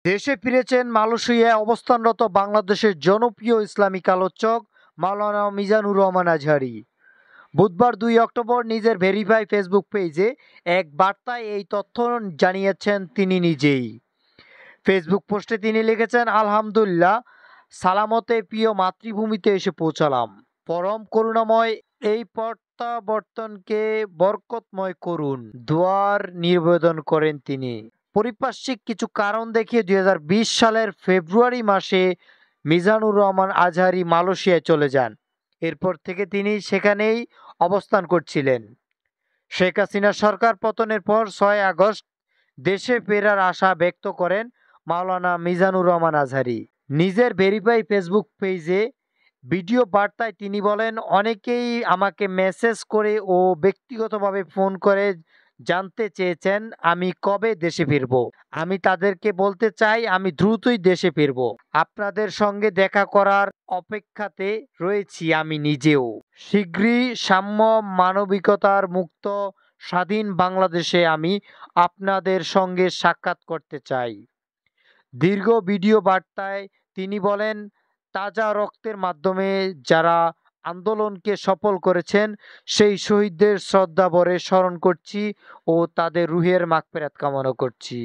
দেশে ফিরেছেন মালয়েশিয়ায় অবস্থানরত বাংলাদেশের জনপ্রিয় ইসলামিক আলোচক মাওলানা মিজানুর রহমান আজহারী। বুধবার ২ অক্টোবর নিজের ভেরিফাই ফেসবুক পেজে এক বার্তায় এই তথ্য জানিয়েছেন তিনি নিজেই। ফেসবুক পোস্টে তিনি লিখেছেন, আলহামদুলিল্লাহ, সালামতে প্রিয় মাতৃভূমিতে এসে পৌঁছালাম। পরম করুণাময় এই প্রত্যাবর্তনকে বরকতময় করুন, দোয়ার নিবেদন করেন তিনি। পারিপার্শ্বিক কিছু কারণ দেখিয়ে ২০২০ সালের ফেব্রুয়ারি মাসে মিজানুর রহমান আজহারী মালয়েশিয়ায় চলে যান। এরপর থেকে তিনি সেখানেই অবস্থান করছিলেন। শেখ হাসিনা সরকার পতনের পর ৬ আগস্ট দেশে ফেরার আশা ব্যক্ত করেন মাওলানা মিজানুর রহমান আজহারী। নিজের ভেরিফাই ফেসবুক পেজে ভিডিও বার্তায় তিনি বলেন, অনেকেই আমাকে মেসেজ করে ও ব্যক্তিগতভাবে ফোন করে জানতে চেয়েছেন আমি কবে দেশে ফিরব। আমি তাদেরকে বলতে চাই আমি দ্রুতই দেশে ফিরব। আপনাদের সঙ্গে দেখা করার অপেক্ষাতে রয়েছি আমি নিজেও। শীঘ্রই সাম্য, মানবিকতার মুক্ত, স্বাধীন বাংলাদেশে আমি আপনাদের সঙ্গে সাক্ষাৎ করতে চাই। দীর্ঘ ভিডিও বার্তায় তিনি বলেন, তাজা রক্তের মাধ্যমে যারা আন্দোলনকে সফল করেছেন সেই শহীদদের শ্রদ্ধাভরে স্মরণ করছি ও তাদের রুহের মাগফিরাত কামনা করছি।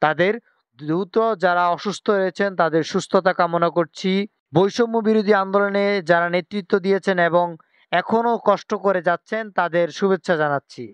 তাদের দ্রুত যারা অসুস্থ রয়েছেন তাদের সুস্থতা কামনা করছি। বৈষম্য বিরোধী আন্দোলনে যারা নেতৃত্ব দিয়েছেন এবং এখনো কষ্ট করে যাচ্ছেন তাদের শুভেচ্ছা জানাচ্ছি।